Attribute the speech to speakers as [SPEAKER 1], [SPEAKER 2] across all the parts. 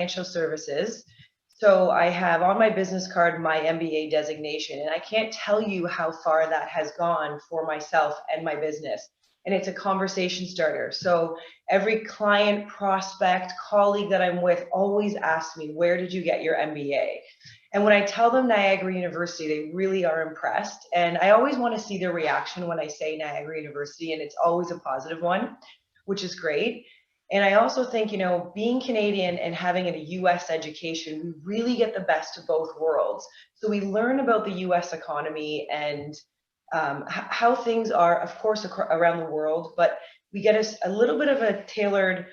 [SPEAKER 1] financial services. So I have on my business card my MBA designation, and I can't tell you how far that has gone for myself and my business. And it's a conversation starter. So every client, prospect, colleague that I'm with always asks me, where did you get your MBA? And when I tell them Niagara University, they really are impressed. And I always want to see their reaction when I say Niagara University, and it's always a positive one, which is great. And I also think, being Canadian and having a US education, we really get the best of both worlds. So we learn about the US economy and how things are, of course, around the world, but we get a little bit of a tailored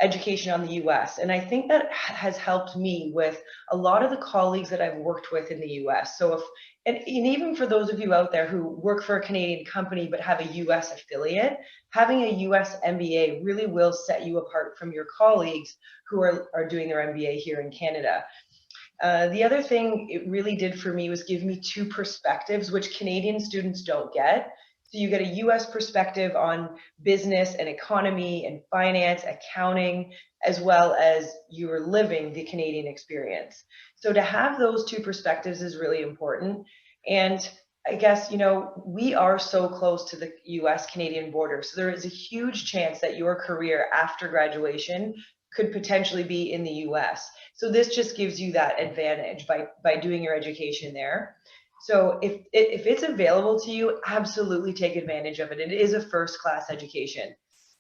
[SPEAKER 1] education on the US. And I think that has helped me with a lot of the colleagues that I've worked with in the US. So and even for those of you out there who work for a Canadian company but have a US affiliate, having a US MBA really will set you apart from your colleagues who are doing their MBA here in Canada. The other thing it really did for me was give me two perspectives, which Canadian students don't get. So you get a US perspective on business and economy and finance, accounting, as well as you're living the Canadian experience. So to have those two perspectives is really important. And I guess, we are so close to the US Canadian border. So there is a huge chance that your career after graduation could potentially be in the US. So this just gives you that advantage by doing your education there. So if it's available to you, absolutely take advantage of it. It is a first-class education.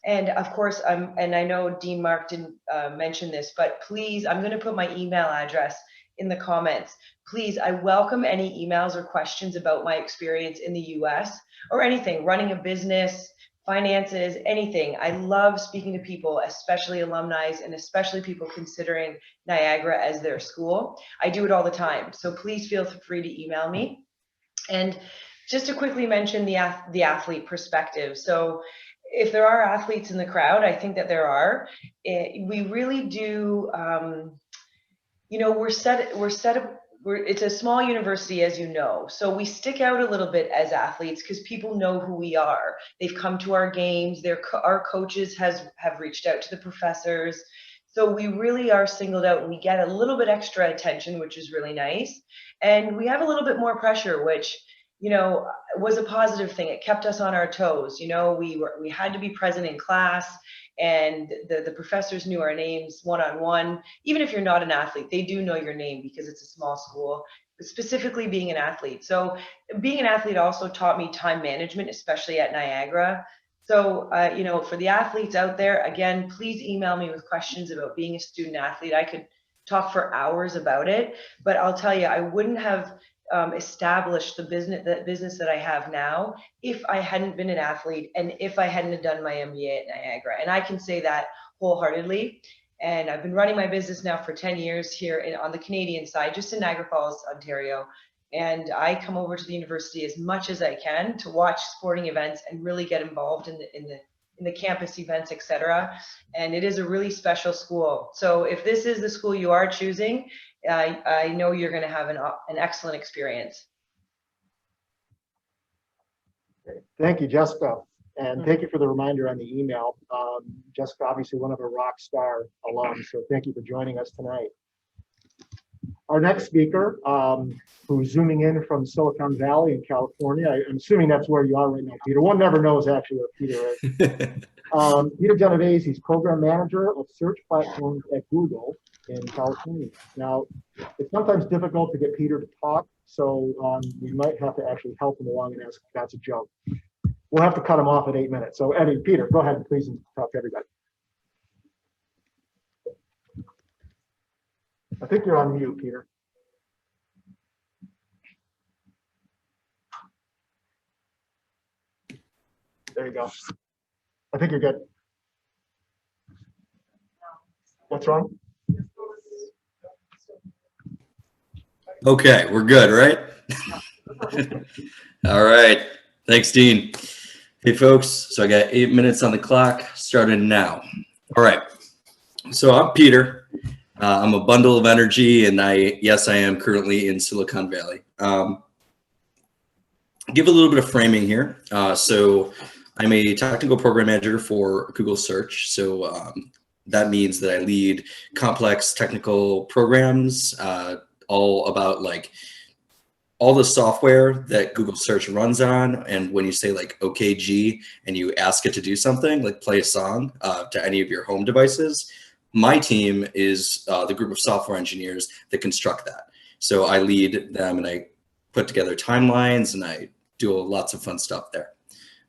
[SPEAKER 1] And of course, and I know Dean Mark didn't mention this, but please, I'm going to put my email address in the comments. Please, I welcome any emails or questions about my experience in the US or anything, running a business, finances, anything. I love speaking to people, especially alumni and especially people considering Niagara as their school. I do it all the time. So please feel free to email me. And just to quickly mention the athlete perspective. So if there are athletes in the crowd, I think that there are, we really do, it's a small university, as you know, so we stick out a little bit as athletes because people know who we are. They've come to our games. Our coaches have reached out to the professors. So we really are singled out, and we get a little bit extra attention, which is really nice. And we have a little bit more pressure, which, was a positive thing. It kept us on our toes. We had to be present in class, and the professors knew our names one-on-one. Even if you're not an athlete, they do know your name because it's a small school, but specifically being an athlete. So being an athlete also taught me time management, especially at Niagara. So, for the athletes out there, again, please email me with questions about being a student athlete. I could talk for hours about it, but I'll tell you, I wouldn't have established the business that I have now if I hadn't been an athlete and if I hadn't done my MBA at Niagara. And I can say that wholeheartedly. And I've been running my business now for 10 years here on the Canadian side, just in Niagara Falls, Ontario. And I come over to the university as much as I can to watch sporting events and really get involved in the campus events, etc. And it is a really special school. So if this is the school you are choosing, I know you're going to have an excellent experience.
[SPEAKER 2] Thank you, Jessica. And thank you for the reminder on the email. Jessica, obviously one of our rock star alums, so thank you for joining us tonight. Our next speaker, who's zooming in from Silicon Valley in California, I'm assuming that's where you are right now, Peter. One never knows actually where Peter is. Peter Genovese, he's program manager of search platforms at Google in California. Now, it's sometimes difficult to get Peter to talk, so we might have to actually help him along and ask if that's a joke. We'll have to cut him off at 8 minutes. So, Eddie, Peter, go ahead and please talk to everybody. I think you're on mute, Peter. There you go. I think you're good. What's wrong?
[SPEAKER 3] Okay, we're good, right? All right. Thanks, Dean. Hey, folks. So I got 8 minutes on the clock, starting now. All right. So I'm Peter. I'm a bundle of energy, and yes, I am currently in Silicon Valley. Give a little bit of framing here. So I'm a technical program manager for Google Search. So that means that I lead complex technical programs, all about like all the software that Google search runs on. And when you say like, okay, G, and you ask it to do something, like play a song to any of your home devices, my team is the group of software engineers that construct that. So I lead them and I put together timelines and I do lots of fun stuff there.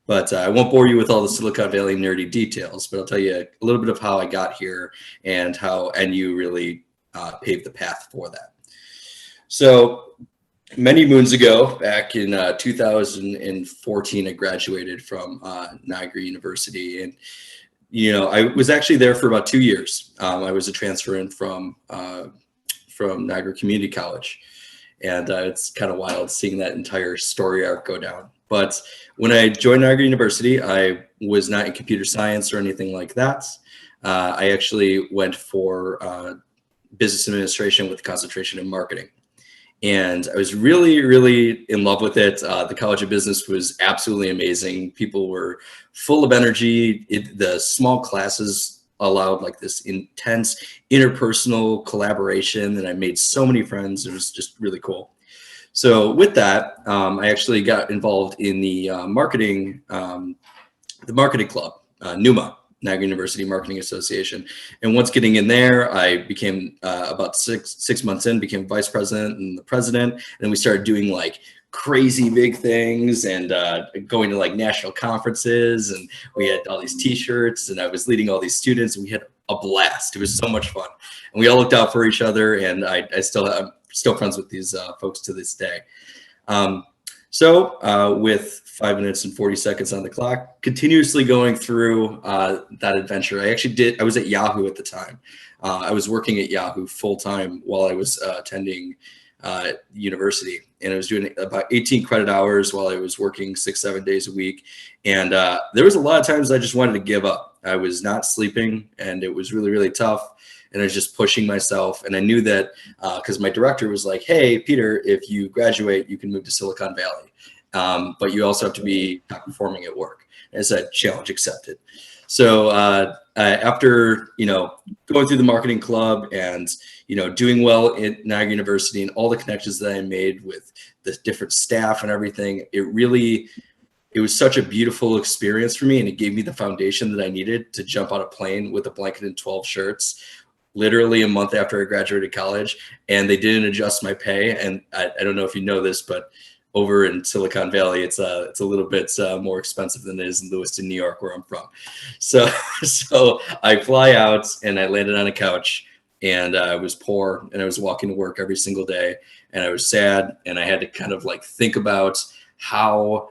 [SPEAKER 3] But I won't bore you with all the Silicon Valley nerdy details, but I'll tell you a little bit of how I got here and how NU really paved the path for that. So many moons ago, back in 2014, I graduated from Niagara University, and I was actually there for about 2 years. I was a transfer in from Niagara Community College, and it's kind of wild seeing that entire story arc go down. But when I joined Niagara University, I was not in computer science or anything like that. I actually went for business administration with a concentration in marketing. And I was really, really in love with it. The College of Business was absolutely amazing. People were full of energy. The small classes allowed like this intense interpersonal collaboration, and I made so many friends. It was just really cool. So with that, I actually got involved in the marketing club, NUMA. Niagara University Marketing Association. And once getting in there, I became about six months in, became vice president and the president. And then we started doing like crazy big things and going to like national conferences. And we had all these t-shirts and I was leading all these students and we had a blast. It was so much fun. And we all looked out for each other. And I'm still friends with these folks to this day. So with 5 minutes and 40 seconds on the clock, continuously going through that adventure. I was at Yahoo at the time. I was working at Yahoo full time while I was attending university, and I was doing about 18 credit hours while I was working 6-7 days a week. And there was a lot of times I just wanted to give up. I was not sleeping and it was really, really tough. And I was just pushing myself. And I knew that because my director was like, hey, Peter, if you graduate, you can move to Silicon Valley. But you also have to be top performing at work. And I said, challenge accepted. So after, going through the marketing club and, doing well at Niagara University and all the connections that I made with the different staff and everything, it was such a beautiful experience for me. And it gave me the foundation that I needed to jump on a plane with a blanket and 12 shirts, literally a month after I graduated college. And they didn't adjust my pay. And I don't know if you know this, but over in Silicon Valley, it's a little bit more expensive than it is in Lewiston, New York, where I'm from. So I fly out and I landed on a couch and I was poor and I was walking to work every single day and I was sad and I had to kind of like think about how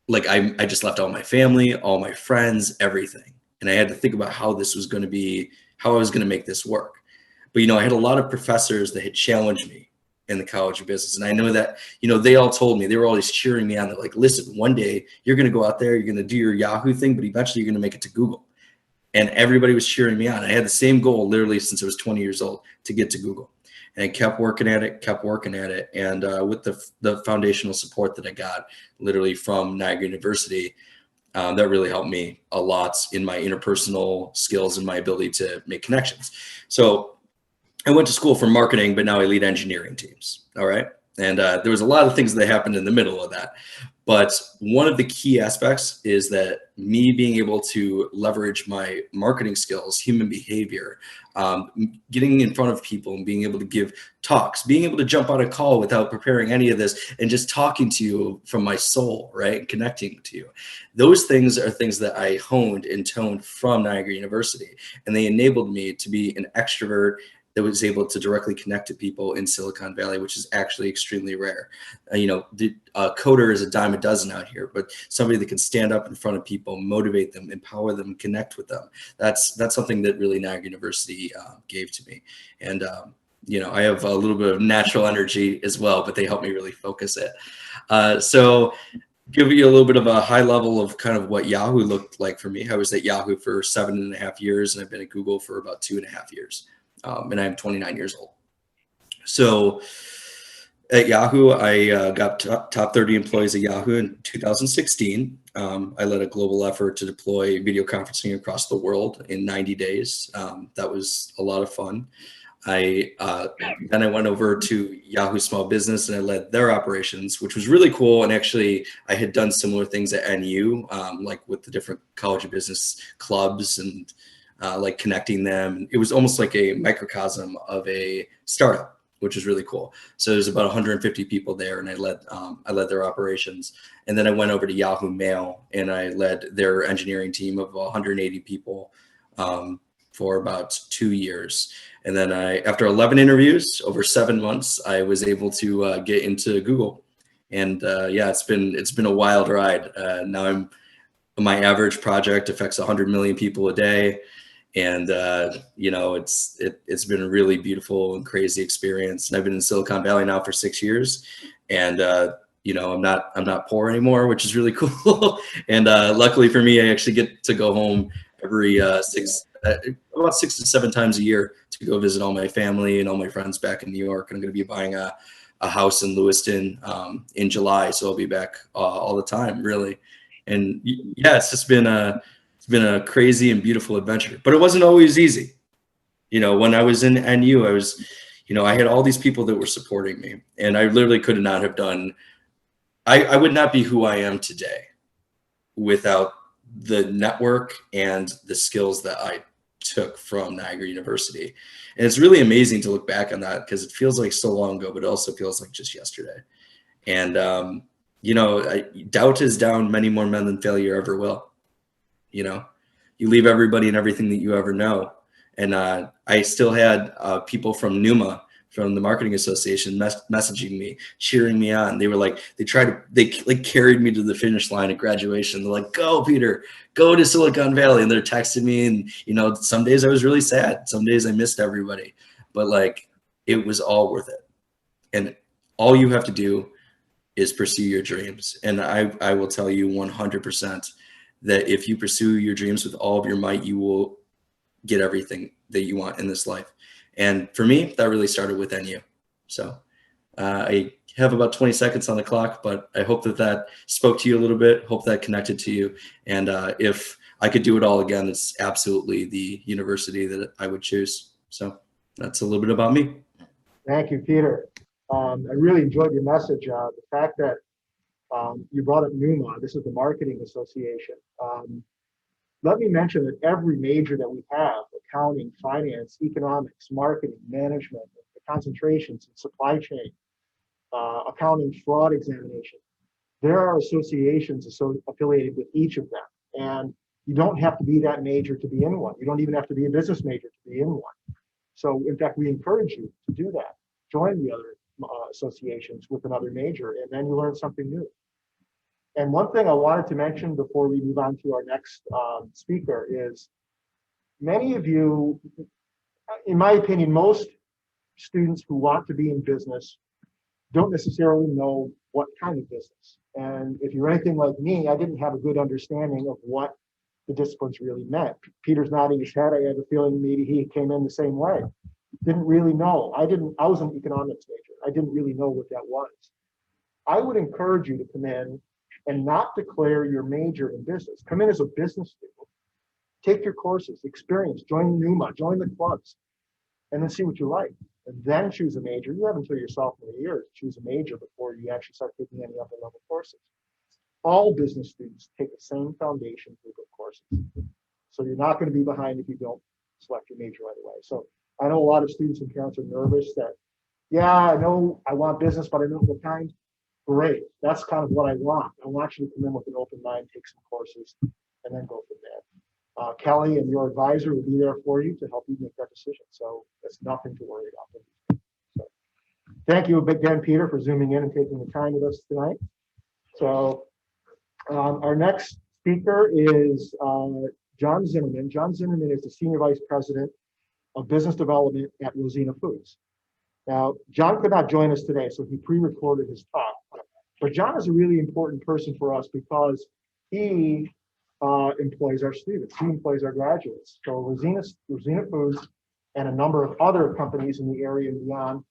[SPEAKER 3] like I just left all my family, all my friends, everything. And I had to think about how this was going to be, how I was going to make this work. But, I had a lot of professors that had challenged me in the College of Business. And I know that, they all told me, they were always cheering me on. They're like, listen, one day you're going to go out there, you're going to do your Yahoo thing, but eventually you're going to make it to Google. And everybody was cheering me on. I had the same goal literally since I was 20 years old to get to Google. And I kept working at it. And with the foundational support that I got literally from Niagara University, that really helped me a lot in my interpersonal skills and my ability to make connections. So I went to school for marketing, but now I lead engineering teams. All right. And there was a lot of things that happened in the middle of that. But one of the key aspects is that me being able to leverage my marketing skills, human behavior, getting in front of people and being able to give talks, being able to jump on a call without preparing any of this and just talking to you from my soul, right? And connecting to you. Those things are things that I honed and toned from Niagara University. And they enabled me to be an extrovert that was able to directly connect to people in Silicon Valley, which is actually extremely rare. The coder is a dime a dozen out here, but somebody that can stand up in front of people, motivate them, empower them, connect with them. That's something that really Niagara University gave to me. And, I have a little bit of natural energy as well, but they help me really focus it. So give you a little bit of a high level of kind of what Yahoo looked like for me. I was at Yahoo for 7.5 years, and I've been at Google for about 2.5 years. And I'm 29 years old. So At Yahoo, I got top 30 employees at Yahoo in 2016. I led a global effort to deploy video conferencing across the world in 90 days. That was a lot of fun. Then I went over to Yahoo Small Business and I led their operations, which was really cool. And actually, I had done similar things at NU, like with the different college of business clubs and like connecting them. It was almost like a microcosm of a startup, which is really cool. So there's about 150 people there, and I led their operations. And then I went over to Yahoo Mail, and I led their engineering team of 180 people for about 2 years. And then after 11 interviews over 7 months, I was able to get into Google. And yeah, it's been a wild ride. Now my average project affects 100 million people a day. And you know, it's been a really beautiful and crazy experience. And I've been in Silicon Valley now for 6 years, and you know, I'm not poor anymore, which is really cool. And luckily for me, I actually get to go home every about 6 to 7 times a year to go visit all my family and all my friends back in New York. And I'm going to be buying a house in Lewiston in July, so I'll be back all the time, really. And yeah, it's been a crazy and beautiful adventure, but it wasn't always easy. You know, when I was in NU, I had all these people that were supporting me, and I literally could not have done, I would not be who I am today without the network and the skills that I took from Niagara University. And it's really amazing to look back on that because it feels like so long ago, but it also feels like just yesterday. And, you know, doubt has downed many more men than failure ever will. You know, you leave everybody and everything that you ever know. And I still had people from NUMA, from the Marketing Association, messaging me, cheering me on. They were like, they like carried me to the finish line at graduation. They're like, go, Peter, go to Silicon Valley. And they're texting me. And, you know, some days I was really sad. Some days I missed everybody. But like, it was all worth it. And all you have to do is pursue your dreams. And I will tell you 100% that if you pursue your dreams with all of your might, you will get everything that you want in this life. And for me, that really started with NU. So I have about 20 seconds on the clock, but I hope that spoke to you a little bit. Hope that connected to you. And if I could do it all again, it's absolutely the university that I would choose. So that's a little bit about me.
[SPEAKER 2] Thank you, Peter. I really enjoyed your message. The fact that you brought up NUMA, this is the Marketing Association. Let me mention that every major that we have, accounting, finance, economics, marketing, management, the concentrations in supply chain, accounting, fraud examination, there are associations affiliated with each of them. And you don't have to be that major to be in one. You don't even have to be a business major to be in one. So in fact, we encourage you to do that. Join the other associations with another major, and then you learn something new. And one thing I wanted to mention before we move on to our next speaker is many of you, in my opinion, most students who want to be in business don't necessarily know what kind of business. And if you're anything like me, I didn't have a good understanding of what the disciplines really meant. Peter's nodding his head. I have a feeling maybe he came in the same way. Didn't really know. I was an economics major. I didn't really know what that was. I would encourage you to come in and not declare your major in business. Come in as a business student, take your courses, experience, join NUMA, join the clubs, and then see what you like. And then choose a major. You have until your sophomore year to choose a major before you actually start taking any upper level courses. All business students take the same foundation group of courses. So you're not going to be behind if you don't select your major right away. So I know a lot of students and parents are nervous that, yeah, I know I want business, but I don't know what kind. Great. That's kind of what I want. I want you to come in with an open mind, take some courses, and then go from there. Kelly and your advisor will be there for you to help you make that decision. So it's nothing to worry about. So thank you again, Peter, for zooming in and taking the time with us tonight. So our next speaker is John Zimmerman. John Zimmerman is the Senior Vice President of Business Development at Rosina Foods. Now, John could not join us today, so he pre-recorded his talk. But John is a really important person for us because he employs our students. He employs our graduates. So Rosina Foods and a number of other companies in the area and beyond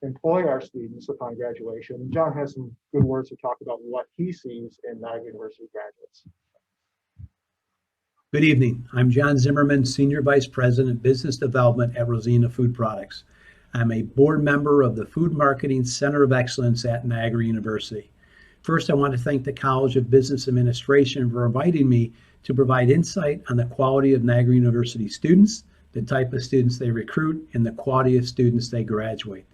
[SPEAKER 2] employ our students upon graduation. John has some good words to talk about what he sees in Niagara University graduates.
[SPEAKER 4] Good evening. I'm John Zimmerman, Senior Vice President, Business Development at Rosina Food Products. I'm a board member of the Food Marketing Center of Excellence at Niagara University. First, I want to thank the College of Business Administration for inviting me to provide insight on the quality of Niagara University students, the type of students they recruit, and the quality of students they graduate.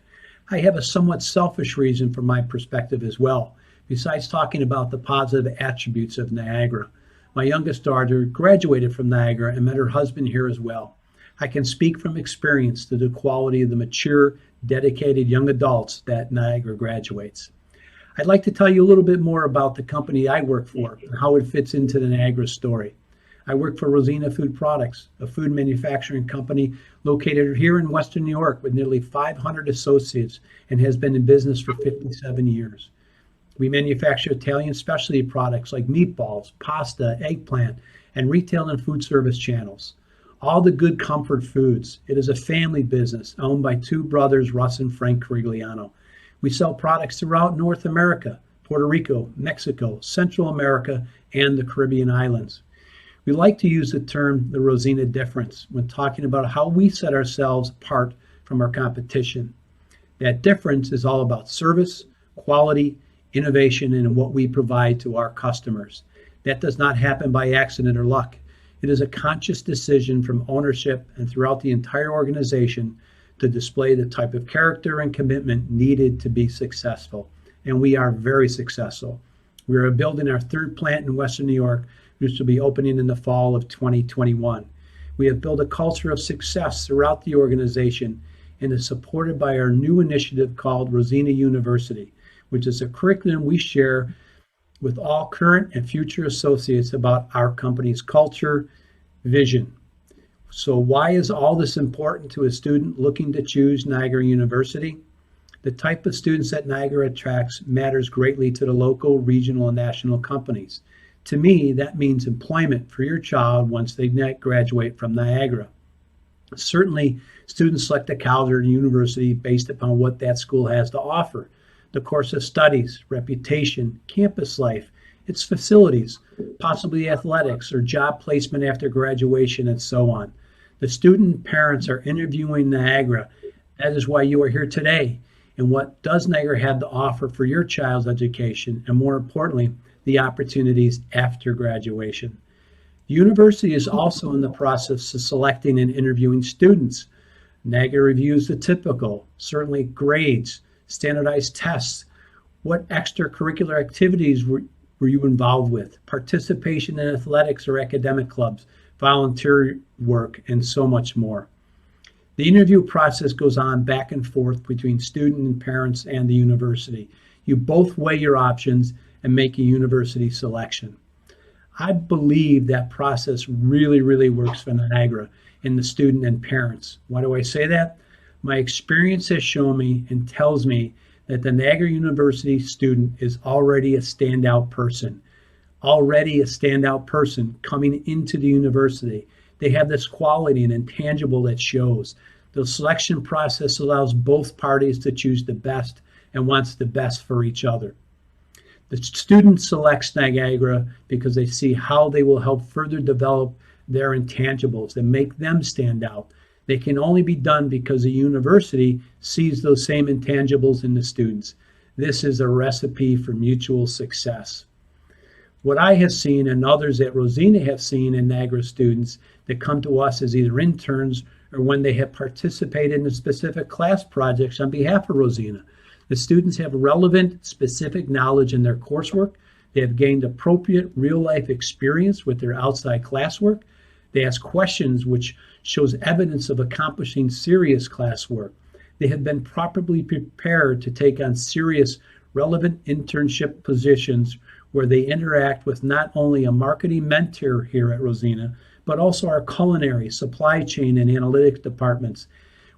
[SPEAKER 4] I have a somewhat selfish reason from my perspective as well, besides talking about the positive attributes of Niagara. My youngest daughter graduated from Niagara and met her husband here as well. I can speak from experience to the quality of the mature, dedicated young adults that Niagara graduates. I'd like to tell you a little bit more about the company I work for and how it fits into the Niagara story. I work for Rosina Food Products, a food manufacturing company located here in Western New York with nearly 500 associates and has been in business for 57 years. We manufacture Italian specialty products like meatballs, pasta, eggplant, and retail and food service channels. All the good comfort foods. It is a family business owned by two brothers, Russ and Frank Corigliano. We sell products throughout North America, Puerto Rico, Mexico, Central America, and the Caribbean islands. We like to use the term the Rosina difference when talking about how we set ourselves apart from our competition. That difference is all about service, quality, innovation, and what we provide to our customers. That does not happen by accident or luck. It is a conscious decision from ownership and throughout the entire organization to display the type of character and commitment needed to be successful. And we are very successful. We are building our third plant in Western New York, which will be opening in the fall of 2021. We have built a culture of success throughout the organization and is supported by our new initiative called Rosina University, which is a curriculum we share with all current and future associates about our company's culture, vision. So why is all this important to a student looking to choose Niagara University? The type of students that Niagara attracts matters greatly to the local, regional, and national companies. To me, that means employment for your child once they graduate from Niagara. Certainly, students select a college or university based upon what that school has to offer. The course of studies, reputation, campus life, its facilities, possibly athletics or job placement after graduation, and so on. The student parents are interviewing Niagara. That is why you are here today. And what does Niagara have to offer for your child's education, and more importantly, the opportunities after graduation? The university is also in the process of selecting and interviewing students. Niagara reviews the typical, certainly grades, standardized tests. What extracurricular activities were you involved with? Participation in athletics or academic clubs, volunteer work, and so much more. The interview process goes on back and forth between student and parents and the university. You both weigh your options and make a university selection. I believe that process really works for Niagara and the student and parents. Why do I say that? My experience has shown me and tells me that the Niagara University student is already a standout person coming into the university. They have this quality and intangible that shows. The selection process allows both parties to choose the best and wants the best for each other. The student selects Niagara because they see how they will help further develop their intangibles and make them stand out. They can only be done because the university sees those same intangibles in the students. This is a recipe for mutual success. What I have seen and others at Rosina have seen in Niagara students that come to us as either interns or when they have participated in specific class projects on behalf of Rosina. The students have relevant, specific knowledge in their coursework. They have gained appropriate real-life experience with their outside classwork. They ask questions which shows evidence of accomplishing serious classwork. They have been properly prepared to take on serious, relevant internship positions where they interact with not only a marketing mentor here at Rosina, but also our culinary, supply chain, and analytics departments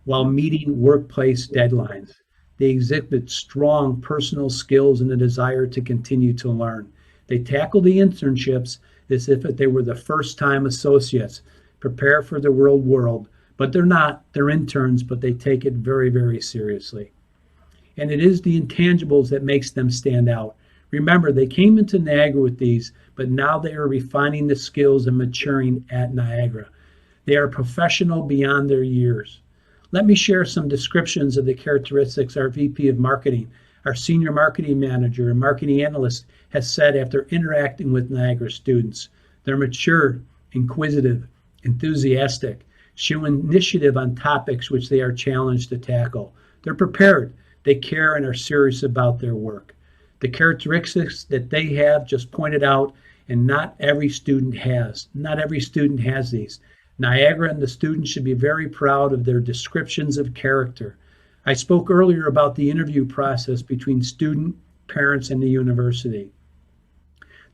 [SPEAKER 4] while meeting workplace deadlines. They exhibit strong personal skills and a desire to continue to learn. They tackle the internships as if they were the first-time associates, prepare for the real world, but they're not. They're interns, but they take it very seriously. And it is the intangibles that makes them stand out. Remember, they came into Niagara with these, but now they are refining the skills and maturing at Niagara. They are professional beyond their years. Let me share some descriptions of the characteristics our VP of Marketing, our Senior Marketing Manager, and Marketing Analyst has said after interacting with Niagara students. They're mature, inquisitive, enthusiastic, show initiative on topics which they are challenged to tackle. They're prepared, they care, and are serious about their work. The characteristics that they have just pointed out, and not every student has. Not every student has these. Niagara and the students should be very proud of their descriptions of character. I spoke earlier about the interview process between student, parents, and the university.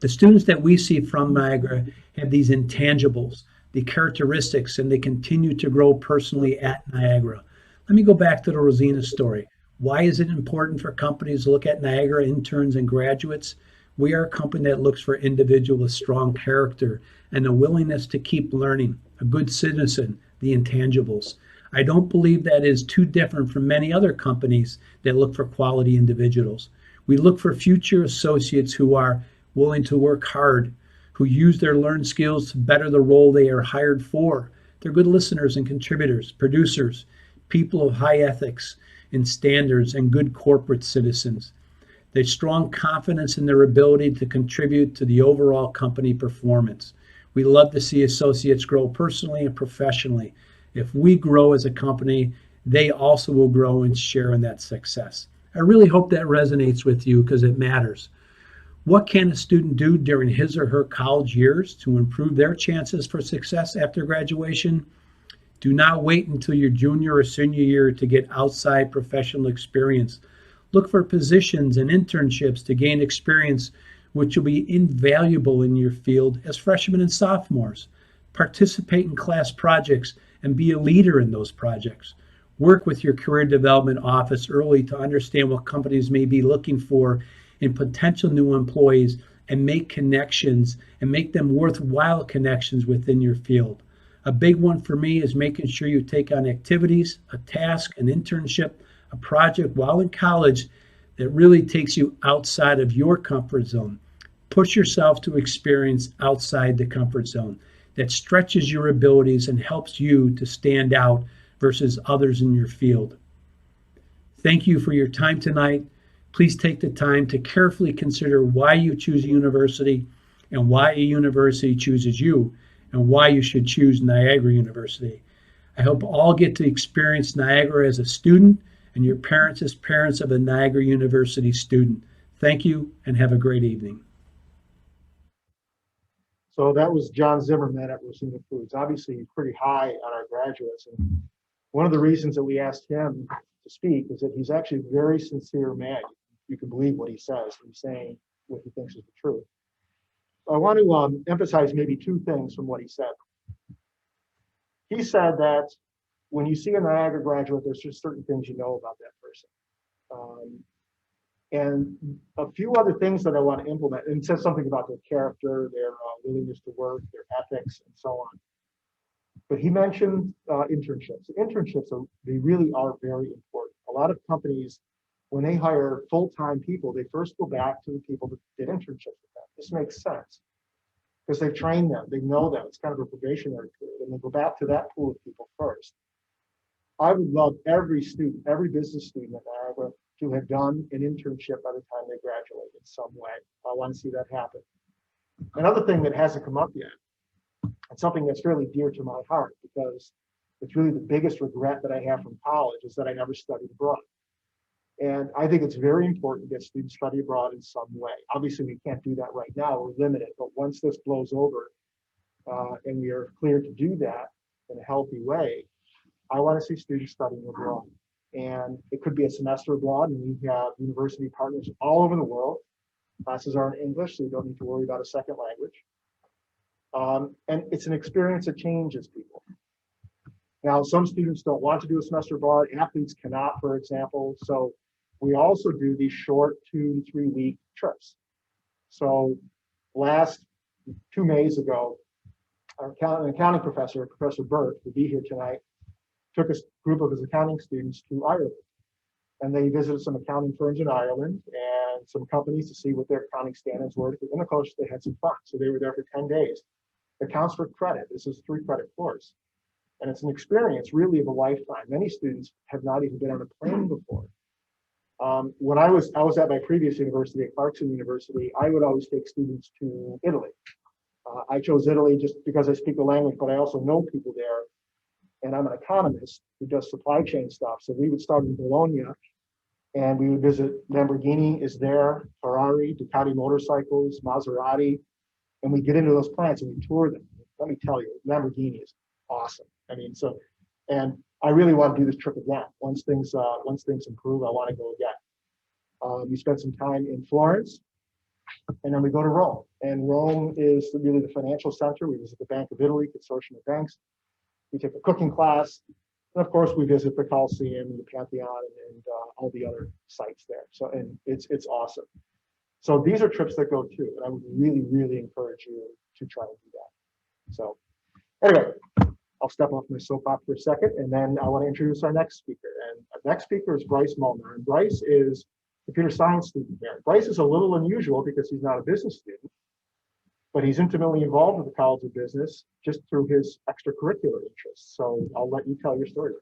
[SPEAKER 4] The students that we see from Niagara have these intangibles, the characteristics, and they continue to grow personally at Niagara. Let me go back to the Rosina story. Why is it important for companies to look at Niagara interns and graduates? We are a company that looks for individuals with strong character and a willingness to keep learning, a good citizen, the intangibles. I don't believe that is too different from many other companies that look for quality individuals. We look for future associates who are willing to work hard, who use their learned skills to better the role they are hired for. They're good listeners and contributors, producers, people of high ethics and standards, and good corporate citizens. They have strong confidence in their ability to contribute to the overall company performance. We love to see associates grow personally and professionally. If we grow as a company, they also will grow and share in that success. I really hope that resonates with you because it matters. What can a student do during his or her college years to improve their chances for success after graduation? Do not wait until your junior or senior year to get outside professional experience. Look for positions and internships to gain experience, which will be invaluable in your field as freshmen and sophomores. Participate in class projects and be a leader in those projects. Work with your career development office early to understand what companies may be looking for in potential new employees and make connections and make them worthwhile connections within your field. A big one for me is making sure you take on activities, a task, an internship, a project while in college that really takes you outside of your comfort zone. Push yourself to experience outside the comfort zone that stretches your abilities and helps you to stand out versus others in your field. Thank you for your time tonight. Please take the time to carefully consider why you choose a university and why a university chooses you and why you should choose Niagara University. I hope all get to experience Niagara as a student and your parents as parents of a Niagara University student. Thank you and have a great evening.
[SPEAKER 2] So that was John Zimmerman at Rosina Foods. Obviously, pretty high on our graduates. And one of the reasons that we asked him to speak is that he's actually a very sincere man. You can believe what he says. He's saying what he thinks is the truth. I want to emphasize maybe two things from what he said. He said that when you see a Niagara graduate, there's just certain things you know about that person. And a few other things that I want to implement, and says something about their character, their willingness to work, their ethics, and so on. But he mentioned internships. Internships, they really are very important. A lot of companies, when they hire full-time people, they first go back to the people that did internships with them. This makes sense because they've trained them, they know them. It's kind of a probationary period, and they go back to that pool of people first. I would love every student, every business student at Niagara to have done an internship by the time they graduate in some way. I want to see that happen. Another thing that hasn't come up yet, and something that's really dear to my heart because it's really the biggest regret that I have from college is that I never studied abroad. And I think it's very important that students study abroad in some way. Obviously, we can't do that right now, we're limited, but once this blows over and we are clear to do that in a healthy way, I want to see students studying abroad. And it could be a semester abroad, and we have university partners all over the world. Classes are in English, so you don't need to worry about a second language. And it's an experience that changes people. Now, some students don't want to do a semester abroad. Athletes cannot, for example. So we also do these short 2 to 3 week trips. So last 2 Mays ago, our accounting professor, Professor Burt, will be here tonight, took a group of his accounting students to Ireland. And they visited some accounting firms in Ireland and some companies to see what their accounting standards were. And of course, they had some fun. So they were there for 10 days. It counts for credit. This is a 3-credit course. And it's an experience really of a lifetime. Many students have not even been on a plane before. When I was at my previous university, at Clarkson University, I would always take students to Italy. I chose Italy just because I speak the language, but I also know people there. And I'm an economist who does supply chain stuff. So we would start in Bologna and we would visit Lamborghini is there, Ferrari, Ducati motorcycles, Maserati, and we get into those plants and we tour them. Let me tell you, Lamborghini is awesome. I mean, so, and I really want to do this trip again. Once things improve, I want to go again. We spent some time in Florence, and then we go to Rome. And Rome is really the financial center. We visit the Bank of Italy, consortium of banks. We take a cooking class. And of course, we visit the Colosseum and the Pantheon and all the other sites there. So, and it's awesome. So these are trips that go too. And I would really, really encourage you to try to do that. So anyway, I'll step off my soapbox for a second, and then I want to introduce our next speaker. And our next speaker is Bryce Molnar. And Bryce is a computer science student there. Bryce is a little unusual because he's not a business student, but he's intimately involved with the College of Business just through his extracurricular interests. So I'll let you tell your story.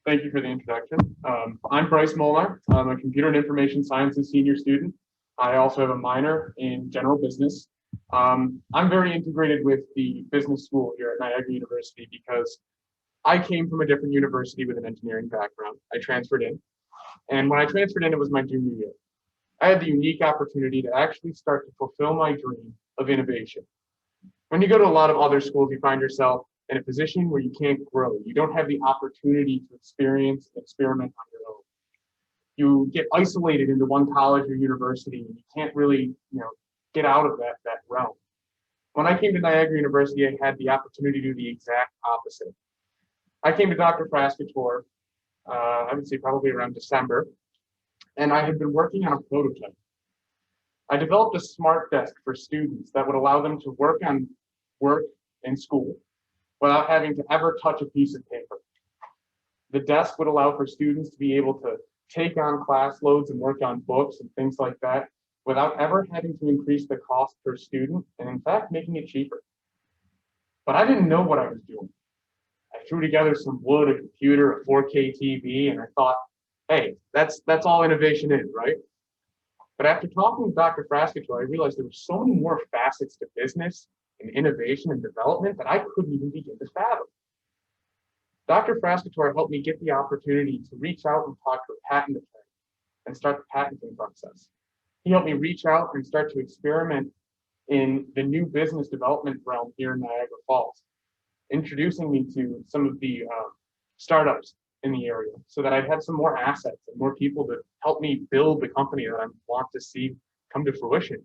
[SPEAKER 5] Thank you for the introduction. I'm Bryce Molnar. I'm a computer and information sciences senior student. I also have a minor in general business. I'm very integrated with the business school here at Niagara University because I came from a different university with an engineering background. I transferred in. And when I transferred in, it was my junior year. I had the unique opportunity to actually start to fulfill my dream of innovation. When you go to a lot of other schools, you find yourself in a position where you can't grow. You don't have the opportunity to experience and experiment on your own. You get isolated into one college or university, and you can't really, get out of that realm. When I came to Niagara University, I had the opportunity to do the exact opposite. I came to Dr. Frascator, I would say probably around December, and I had been working on a prototype. I developed a smart desk for students that would allow them to work on work in school without having to ever touch a piece of paper. The desk would allow for students to be able to take on class loads and work on books and things like that without ever having to increase the cost per student, and in fact, making it cheaper. But I didn't know what I was doing. I threw together some wood, a computer, a 4K TV, and I thought, hey, that's all innovation is, right? But after talking with Dr. Frascator, I realized there were so many more facets to business and innovation and development that I couldn't even begin to fathom. Dr. Frascator helped me get the opportunity to reach out and talk to a patent attorney and start the patenting process. He helped me reach out and start to experiment in the new business development realm here in Niagara Falls, introducing me to some of the startups in the area so that I'd have some more assets and more people to help me build the company that I want to see come to fruition.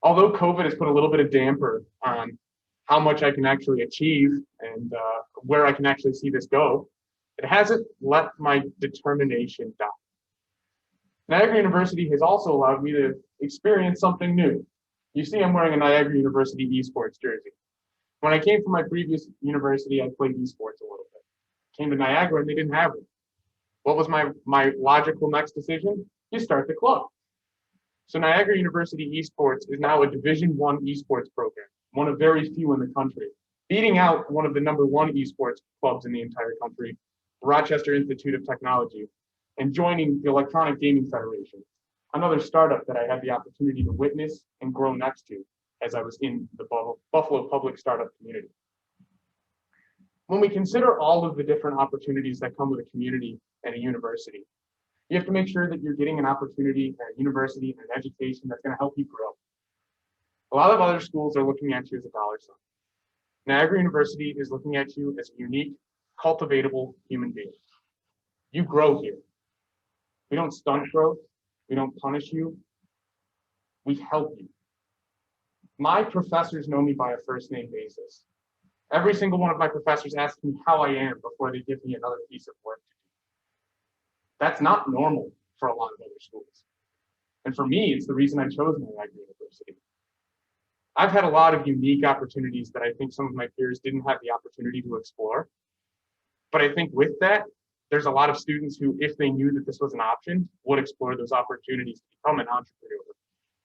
[SPEAKER 5] Although COVID has put a little bit of damper on how much I can actually achieve and where I can actually see this go, it hasn't let my determination die. Niagara University has also allowed me to experience something new. You see, I'm wearing a Niagara University esports jersey. When I came from my previous university, I played esports a little bit. Came to Niagara and they didn't have it. What was my logical next decision? You start the club. So Niagara University Esports is now a Division I esports program, one of very few in the country, beating out one of the #1 esports clubs in the entire country, Rochester Institute of Technology, and joining the Electronic Gaming Federation, another startup that I had the opportunity to witness and grow next to as I was in the Buffalo public startup community. When we consider all of the different opportunities that come with a community and a university, you have to make sure that you're getting an opportunity at a university and an education that's going to help you grow. A lot of other schools are looking at you as a dollar sign. Niagara University is looking at you as a unique, cultivatable human being. You grow here. We don't stunt growth. We don't punish you. We help you. My professors know me by a first name basis. Every single one of my professors asks me how I am before they give me another piece of work to do. That's not normal for a lot of other schools. And for me, it's the reason I chose Niagara University. I've had a lot of unique opportunities that I think some of my peers didn't have the opportunity to explore. But I think with that, there's a lot of students who, if they knew that this was an option, would explore those opportunities to become an entrepreneur,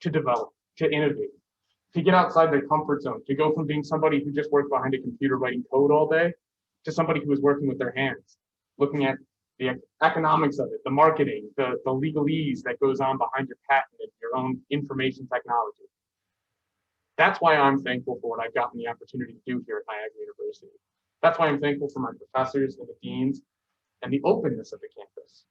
[SPEAKER 5] to develop, to innovate, to get outside their comfort zone, to go from being somebody who just worked behind a computer writing code all day to somebody who was working with their hands, looking at the economics of it, the marketing, the legalese that goes on behind your patent and your own information technology. That's why I'm thankful for what I've gotten the opportunity to do here at Niagara University. That's why I'm thankful for my professors and the deans and the openness of the campus.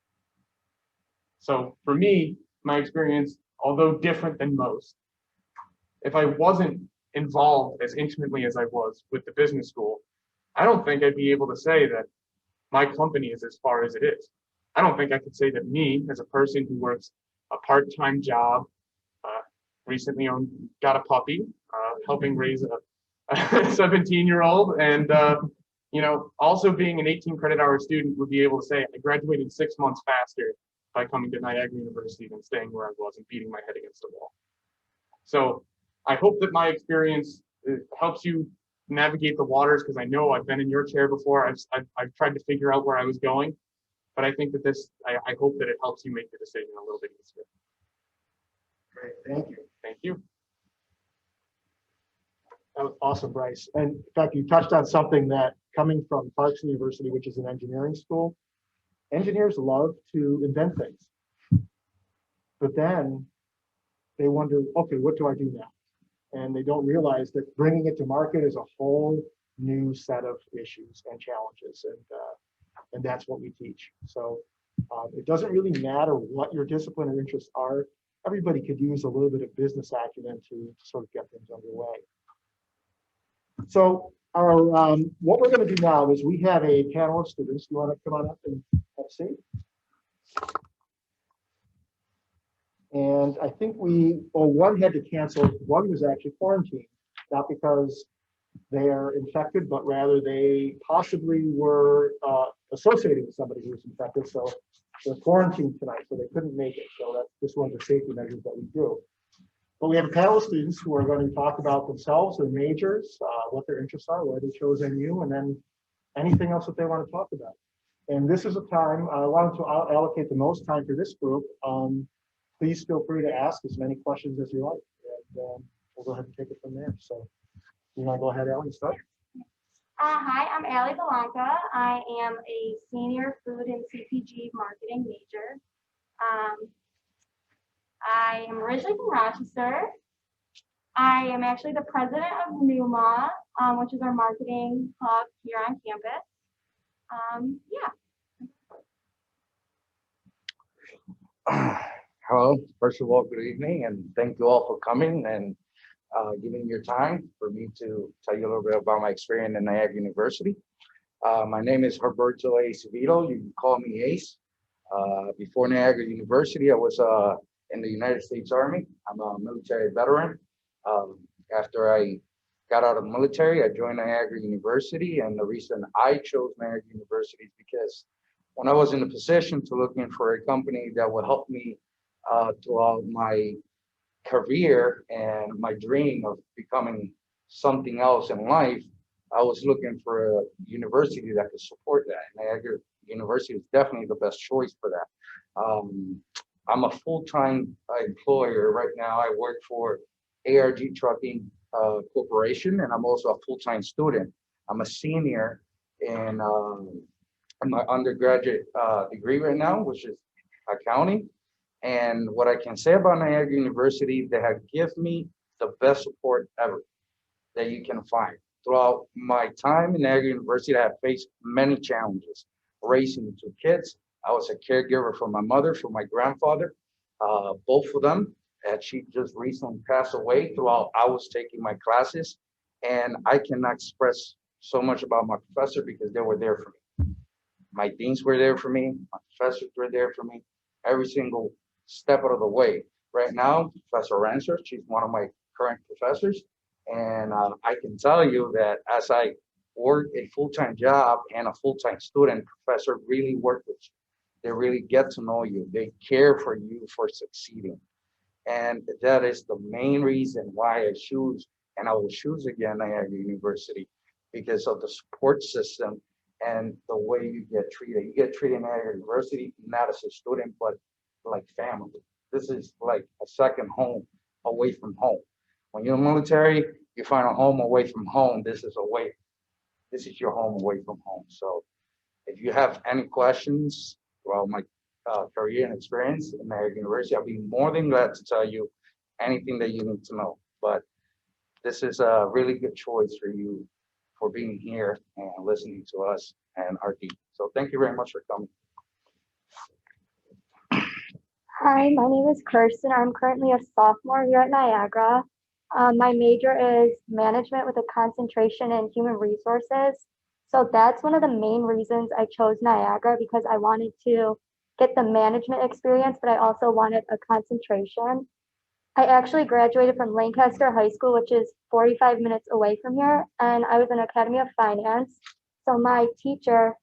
[SPEAKER 5] So for me, my experience, although different than most, if I wasn't involved as intimately as I was with the business school, I don't think I'd be able to say that my company is as far as it is. I don't think I could say that me, as a person who works a part-time job, recently got a puppy, helping raise a 17-year-old, and also being an 18 credit hour student, would be able to say I graduated 6 months faster by coming to Niagara University than staying where I was and beating my head against the wall. So I hope that my experience helps you navigate the waters, because I know I've been in your chair before. I've tried to figure out where I was going, but I think that I hope that it helps you make the decision a little bit easier.
[SPEAKER 2] Great, thank you.
[SPEAKER 5] Thank you.
[SPEAKER 2] That was awesome, Bryce. And in fact, you touched on something that, coming from Parks University, which is an engineering school, engineers love to invent things. But then they wonder, okay, what do I do now? And they don't realize that bringing it to market is a whole new set of issues and challenges. And that's what we teach. So it doesn't really matter what your discipline or interests are. Everybody could use a little bit of business acumen to sort of get things underway. So our what we're going to do now is we have a panel of students. You want to come on up and have a seat? And I think one had to cancel. One was actually quarantined, not because they are infected, but rather they possibly were associated with somebody who was infected. So they're quarantined tonight, so they couldn't make it. So that's just one of the safety measures that we do. But we have a panel of students who are going to talk about themselves, their majors, what their interests are, why they chose NU, and then anything else that they want to talk about. And this is a time, I wanted to allocate the most time for this group. Please feel free to ask as many questions as you like, and we'll go ahead and take it from there. So you want to go ahead, Allie, and start?
[SPEAKER 6] Hi, I'm Allie Belanca. I am a senior food and CPG marketing major. I am originally from Rochester. I am actually the president of NUMA, which is our marketing hub here on campus. Yeah.
[SPEAKER 7] Hello, first of all, good evening, and thank you all for coming and giving your time for me to tell you a little bit about my experience at Niagara University. My name is Roberto Acevedo. You can call me Ace. Before Niagara University, I was in the United States Army. I'm a military veteran. After I got out of the military, I joined Niagara University, and the reason I chose Niagara University is because when I was in a position to looking for a company that would help me throughout my career and my dream of becoming something else in life, I was looking for a university that could support that. Niagara University is definitely the best choice for that. I'm a full-time employer right now. I work for ARG Trucking Corporation, and I'm also a full-time student. I'm a senior in my undergraduate degree right now, which is accounting. And what I can say about Niagara University, they have given me the best support ever that you can find. Throughout my time in Niagara University, I have faced many challenges. Raising two kids, I was a caregiver for my mother, for my grandfather, both of them. And she just recently passed away throughout I was taking my classes. And I cannot express so much about my professor because they were there for me. My deans were there for me. My professors were there for me. Every single step of the way. Right now, Professor Ranser, she's one of my current professors. And I can tell you that as I work a full-time job and a full-time student, professor really work with you. They really get to know you. They care for you for succeeding. And that is the main reason why I choose and I will choose again Niagara University because of the support system and the way you get treated. You get treated in Niagara University, not as a student, but like family. This is like a second home away from home. When you're in the military, you find a home away from home. This is your home away from home. So if you have any questions about my career and experience in Niagara University, I'll be more than glad to tell you anything that you need to know. But this is a really good choice for you for being here and listening to us and our team. So thank you very much for coming.
[SPEAKER 6] Hi, my name is Kirsten. I'm currently a sophomore here at Niagara. My major is management with a concentration in human resources. So that's one of the main reasons I chose Niagara, because I wanted to get the management experience, but I also wanted a concentration. I actually graduated from Lancaster High School, which is 45 minutes away from here, and I was in Academy of Finance. So my teacher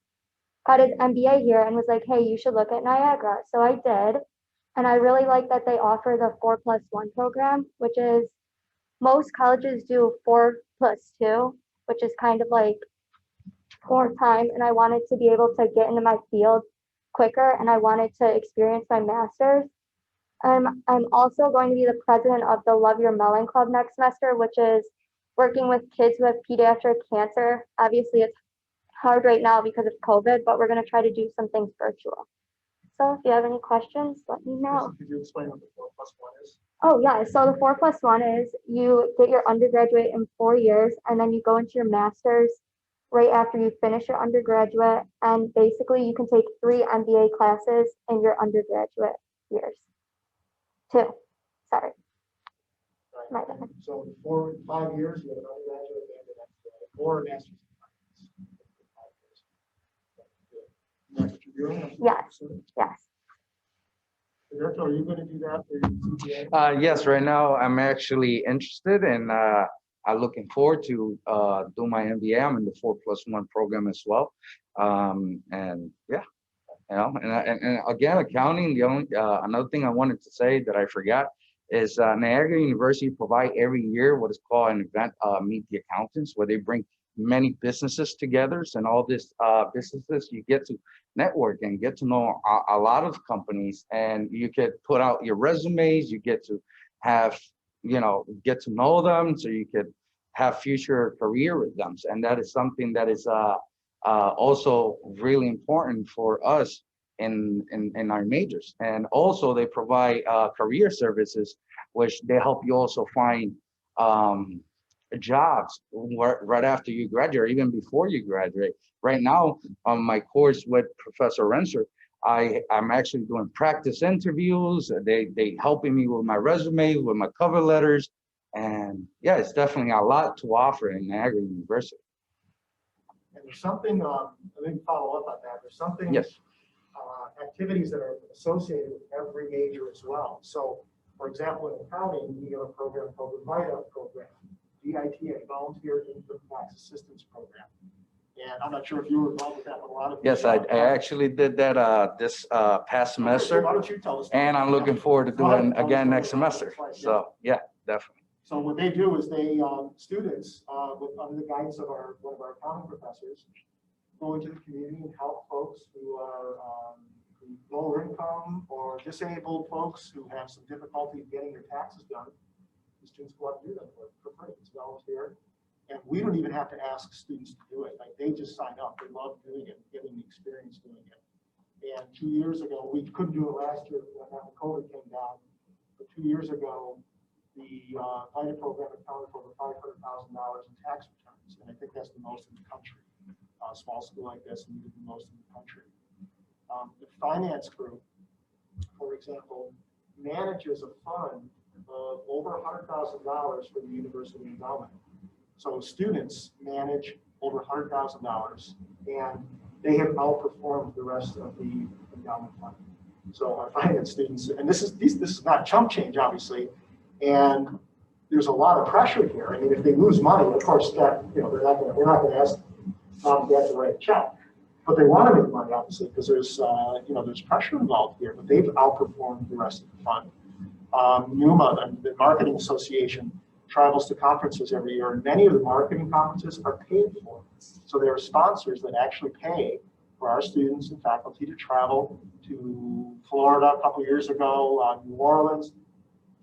[SPEAKER 6] got his MBA here and was like, hey, you should look at Niagara. So I did. And I really like that they offer the 4+1 program, which is most colleges do 4+2, which is kind of like 4 time. And I wanted to be able to get into my field quicker, and I wanted to experience my master's. I'm also going to be the president of the Love Your Melon Club next semester, which is working with kids who have pediatric cancer. Obviously, it's hard right now because of COVID, but we're going to try to do some things virtual. So if you have any questions, let me know.
[SPEAKER 2] Could you explain what the 4+1 is?
[SPEAKER 6] Oh yeah, so the 4+1 is you get your undergraduate in 4 years, and then you go into your master's right after you finish your undergraduate, and basically you can take 3 MBA classes in your undergraduate years. 2, sorry. My
[SPEAKER 2] Right.
[SPEAKER 6] bad.
[SPEAKER 2] So 5 years, you have an undergraduate and an MBA, or a master's. That's what you're doing?
[SPEAKER 6] Yes. Yes.
[SPEAKER 2] Roberto, are you going to do that for your CPA?
[SPEAKER 7] Yes, right now I'm actually interested, and I'm looking forward to do my MBA. I'm in the 4+1 program as well, and yeah, you know, and again, accounting. The only another thing I wanted to say that I forgot is Niagara University provide every year what is called an event, Meet the Accountants, where they bring many businesses together, and all these businesses you get to network and get to know a lot of companies, and you could put out your resumes. You get to have, get to know them, so you could have future career with them, and that is something that is also really important for us in our majors. And also they provide career services, which they help you also find jobs right after you graduate, or even before you graduate. Right now, on my course with Professor Renser, I'm actually doing practice interviews. They helping me with my resume, with my cover letters, and yeah, it's definitely a lot to offer in Niagara University.
[SPEAKER 2] And there's something, let me follow up on that. There's something,
[SPEAKER 7] Yes.
[SPEAKER 2] Activities that are associated with every major as well. So, for example, in accounting, we have a program called the VITA program, VITA, Volunteer Income Tax Assistance Program. And I'm not sure if you were involved with that, but a lot of
[SPEAKER 7] Yes, I actually did that this past semester,
[SPEAKER 2] Why don't you tell us?
[SPEAKER 7] and I'm looking forward to doing it again next semester. So yeah, definitely.
[SPEAKER 2] So what they do is they, students, under the guidance of one of our accounting professors, go into the community and help folks who are lower income or disabled folks who have some difficulty getting their taxes done. The students go out and do them for free. It's volunteer. And we don't even have to ask students to do it. Like, they just sign up. They love doing it, getting the experience doing it. And 2 years ago, we couldn't do it last year when COVID came down. But 2 years ago, the VITA program accounted for over $500,000 in tax returns. And I think that's the most in the country. A small school like this needed the most in the country. The finance group, for example, manages a fund of over $100,000 for the university endowment. So students manage over $100,000, and they have outperformed the rest of the endowment fund. So our finance students, and this is not chump change, obviously, and there's a lot of pressure here. I mean, if they lose money, of course, that we're not going to ask mom and dad to write a check, but they want to make money, obviously, because there's there's pressure involved here. But they've outperformed the rest of the fund. NUMA, the Marketing Association, travels to conferences every year, and many of the marketing conferences are paid for. So there are sponsors that actually pay for our students and faculty to travel to Florida a couple years ago, New Orleans,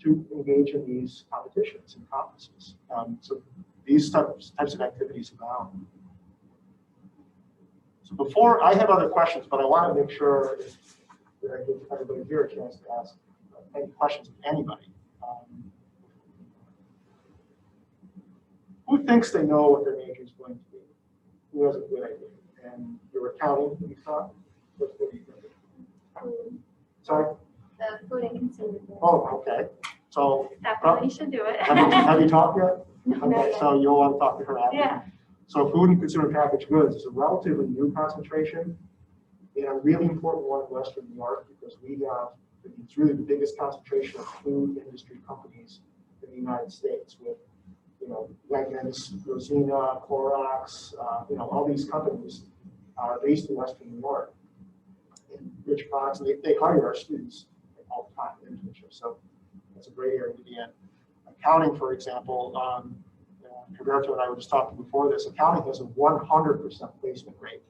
[SPEAKER 2] to engage in these competitions and conferences. So these types of activities abound. So before, I have other questions, but I want to make sure that I give everybody here a chance to ask any questions of anybody. Who thinks they know what their major is going to be? Who has a good idea? And your accounting, you thought? What do you think? Sorry?
[SPEAKER 6] The food and consumer goods.
[SPEAKER 2] Oh, okay. So
[SPEAKER 6] Definitely should do it.
[SPEAKER 2] have you talked yet?
[SPEAKER 6] No,
[SPEAKER 2] Okay,
[SPEAKER 6] not
[SPEAKER 2] so you'll want to talk to her after.
[SPEAKER 6] Yeah.
[SPEAKER 2] So food and consumer packaged goods is a relatively new concentration and a really important one in Western New York because it's really the biggest concentration of food industry companies in the United States with, Wegmans, Rosina, Clorox, all these companies are based in Western New York. In rich products, and they hire our students all the time in internships. So that's a great area to be in. Accounting, for example, Roberto and I were just talking before this, accounting has a 100% placement rate.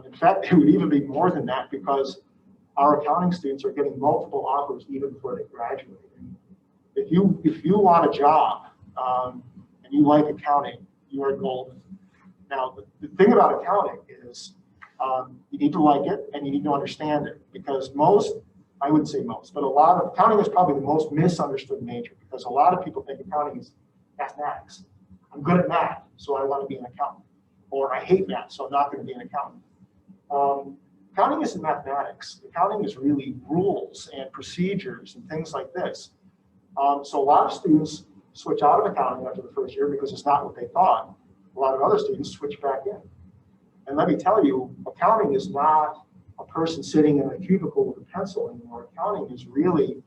[SPEAKER 2] In fact, it would even be more than that because our accounting students are getting multiple offers even before they graduate. And if you want a job and you like accounting, you are golden. Now, the thing about accounting is you need to like it and you need to understand it because I wouldn't say most, but a lot of accounting is probably the most misunderstood major because a lot of people think accounting is mathematics. I'm good at math, so I want to be an accountant. Or I hate math, so I'm not going to be an accountant. Accounting isn't mathematics. Accounting is really rules and procedures and things like this. So a lot of students switch out of accounting after the first year because it's not what they thought. A lot of other students switch back in. And let me tell you, accounting is not a person sitting in a cubicle with a pencil anymore. Accounting is really,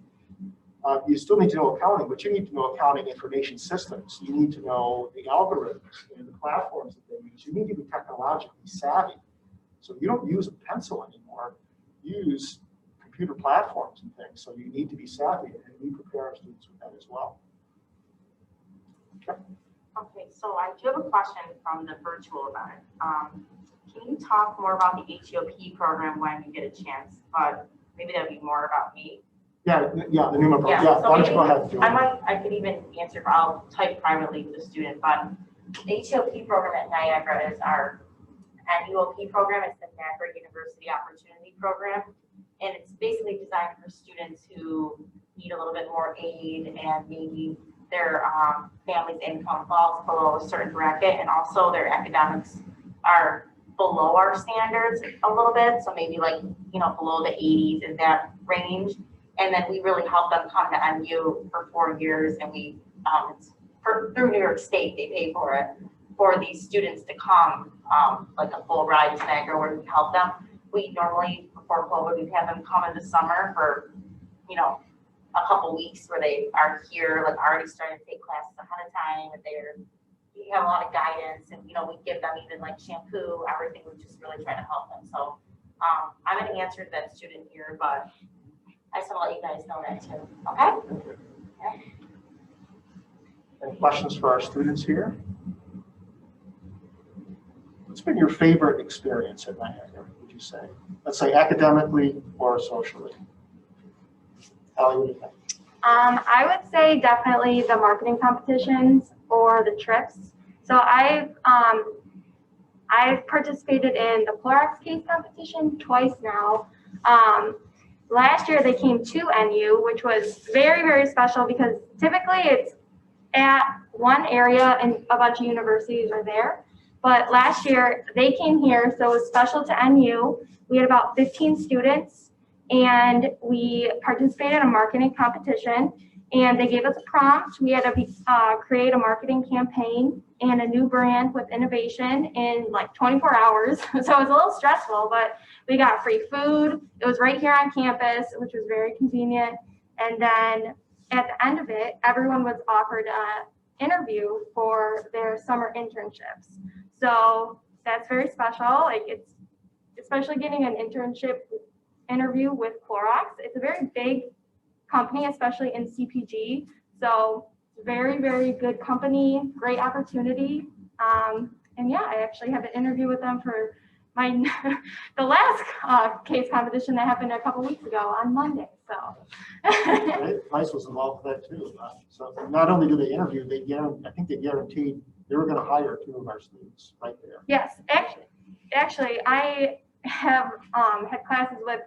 [SPEAKER 2] you still need to know accounting, but you need to know accounting information systems. You need to know the algorithms and the platforms that they use. You need to be technologically savvy. So you don't use a pencil anymore. You use computer platforms and things. So you need to be savvy, and we prepare our students with that as well. Okay.
[SPEAKER 8] Okay, so I do have a question from the virtual event. Can you talk more about the HEOP program when you get a chance? But maybe that would be more about me.
[SPEAKER 2] Yeah, the NUMA program.
[SPEAKER 8] Yeah,
[SPEAKER 2] Yeah,
[SPEAKER 8] so
[SPEAKER 2] why don't you go ahead?
[SPEAKER 8] I could even answer, I'll type privately to the student, but the HEOP program at Niagara is our NUOP program. It's the Niagara University Opportunity Program. And it's basically designed for students who need a little bit more aid and maybe their family's income falls below a certain bracket, and also their academics are below our standards a little bit. So maybe like, below the 80s in that range. And then we really help them come to NU for 4 years, and we, through New York State, they pay for it, for these students to come, like a full ride to Niagara where we help them. We normally, before COVID, we'd have them come in the summer for, a couple weeks where they are here, like already starting to take classes ahead of time, and we have a lot of guidance, and we give them even like shampoo, everything. We just really try to help them. So I'm going to answer to that student here, but I just want to let you guys know that too. Okay? Okay.
[SPEAKER 2] Any questions for our students here? What's been your favorite experience at Niagara, would you say? Let's say academically or socially. Allie, what do you think?
[SPEAKER 6] I would say definitely the marketing competitions or the trips. So I've participated in the Clorox case competition twice now. Last year they came to NU, which was very, very special because typically it's at one area and a bunch of universities are there. But last year they came here, so it was special to NU. We had about 15 students and we participated in a marketing competition, and they gave us a prompt. We had to create a marketing campaign and a new brand with innovation in like 24 hours. So it was a little stressful, but we got free food. It was right here on campus, which was very convenient. And then at the end of it, everyone was offered an interview for their summer internships. So that's very special. Like, it's especially getting an internship interview with Clorox. It's a very big company, especially in CPG. So It's a very, very good company, great opportunity. And yeah, I actually have an interview with them for my the last case competition that happened a couple weeks ago on Monday. So
[SPEAKER 2] Price was involved with that too. So not only do they interview, I think they guaranteed they were going to hire 2 of our students right there.
[SPEAKER 6] yes, actually, I have had classes with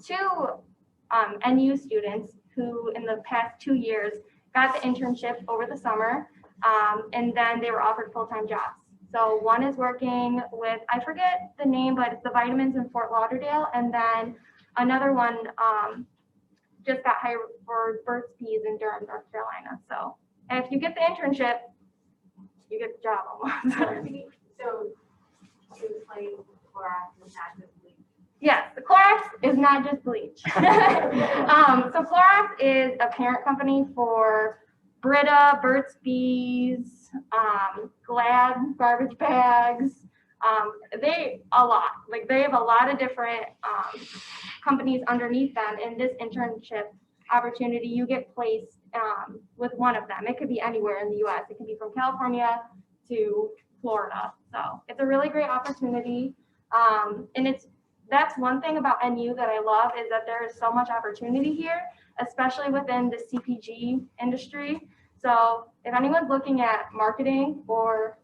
[SPEAKER 6] 2 NU students who in the past 2 years got the internship over the summer, and then they were offered full-time jobs. So one is working with, I forget the name, but it's the vitamins in Fort Lauderdale, and then another one just got hired for Burt's Bees in Durham, North Carolina. So if you get the internship, you get the job almost.
[SPEAKER 8] So to explain, Clorox is not just bleach.
[SPEAKER 6] Yes, the Clorox is not just bleach. So Clorox is a parent company for Brita, Burt's Bees, Glad garbage bags. They have a lot of different companies underneath them. In this internship opportunity, you get placed with one of them. It could be anywhere in the U.S. It can be from California to Florida. So it's a really great opportunity. And that's one thing about NU that I love is that there is so much opportunity here, especially within the CPG industry. So if anyone's looking at marketing or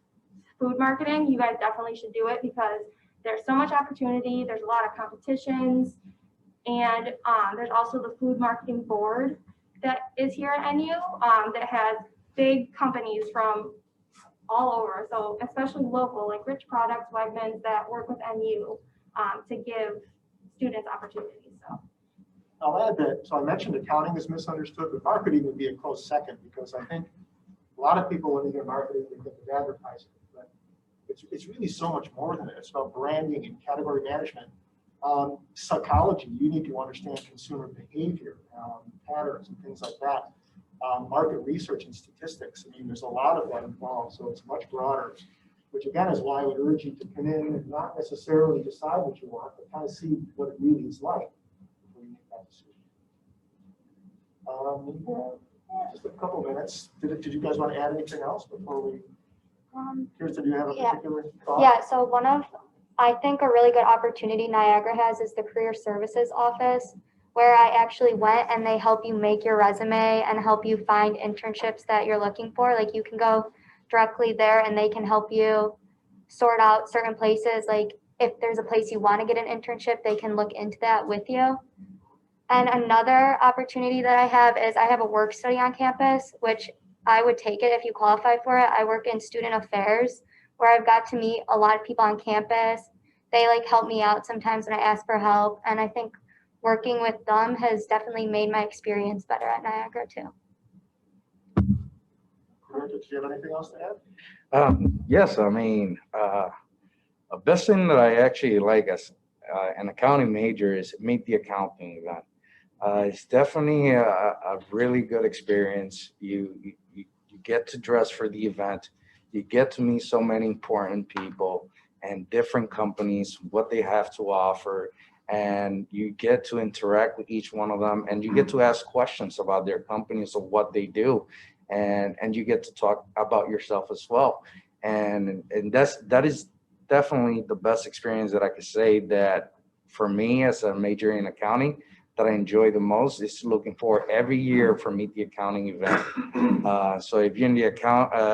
[SPEAKER 6] food marketing, you guys definitely should do it because there's so much opportunity. There's a lot of competitions. And there's also the food marketing board that is here at NU that has big companies from all over. So especially local, like Rich Products, Wegmans that work with NU to give students opportunities. So
[SPEAKER 2] I'll add that, so I mentioned accounting is misunderstood, but marketing would be a close second because I think a lot of people when they hear marketing, they think of advertising, but it's really so much more than that. It's about branding and category management. Psychology, you need to understand consumer behavior, patterns and things like that. Market research and statistics. I mean, there's a lot of that involved, so it's much broader, which again is why I would urge you to come in and not necessarily decide what you want, but kind of see what it really is like before you make that decision. Just a couple minutes. Did you guys want to add anything else before we? Kirsten, do you have a particular thought?
[SPEAKER 6] Yeah, so I think a really good opportunity Niagara has is the Career Services Office, where I actually went and they help you make your resume and help you find internships that you're looking for. Like you can go directly there and they can help you sort out certain places. Like if there's a place you want to get an internship, they can look into that with you. And another opportunity that I have is I have a work study on campus, which I would take it if you qualify for it. I work in student affairs where I've got to meet a lot of people on campus. They help me out sometimes when I ask for help. And I think working with them has definitely made my experience better at Niagara too.
[SPEAKER 2] Did you have anything else to add?
[SPEAKER 7] Yes, I mean, a best thing that I actually like as an accounting major is Meet the Accounting event. It's definitely a really good experience. You get to dress for the event. You get to meet so many important people and different companies, what they have to offer. And you get to interact with each one of them and you get to ask questions about their companies or what they do. And you get to talk about yourself as well. And that is definitely the best experience that I could say that for me as a major in accounting that I enjoy the most is looking for every year for Meet the Accounting event. So if you're in the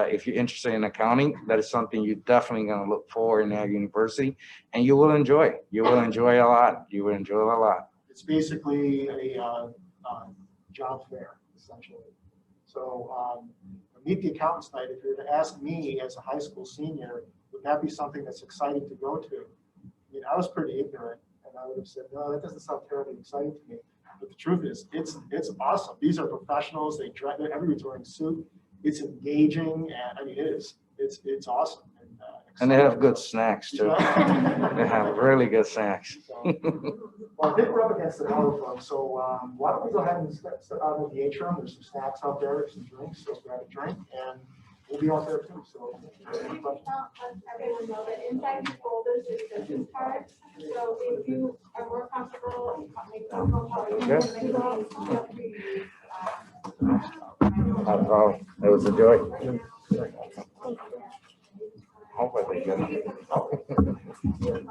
[SPEAKER 7] if you're interested in accounting, that is something you're definitely going to look for in Niagara University, and you will enjoy. You will enjoy a lot. You will enjoy it a lot.
[SPEAKER 2] It's basically a job fair, essentially. So Meet the Accountants night, if you were to ask me as a high school senior, would that be something that's exciting to go to? I mean, I was pretty ignorant. I would have said, no, that doesn't sound terribly exciting to me. But the truth is, it's awesome. These are professionals. Everyone's wearing a suit. It's engaging, and I mean, it's awesome.
[SPEAKER 7] And they have good snacks too. They have really good snacks.
[SPEAKER 2] So, well, I think we're up against the hour, folks. So why don't we go ahead and step out of the atrium? There's some snacks out there, some drinks. So grab a drink, and we'll be out there too. So, any questions?
[SPEAKER 9] Everyone know that inside these folders is business cards. So if you are more comfortable, make a phone call.
[SPEAKER 7] Okay. Not a problem. It was a joy. Hopefully, good.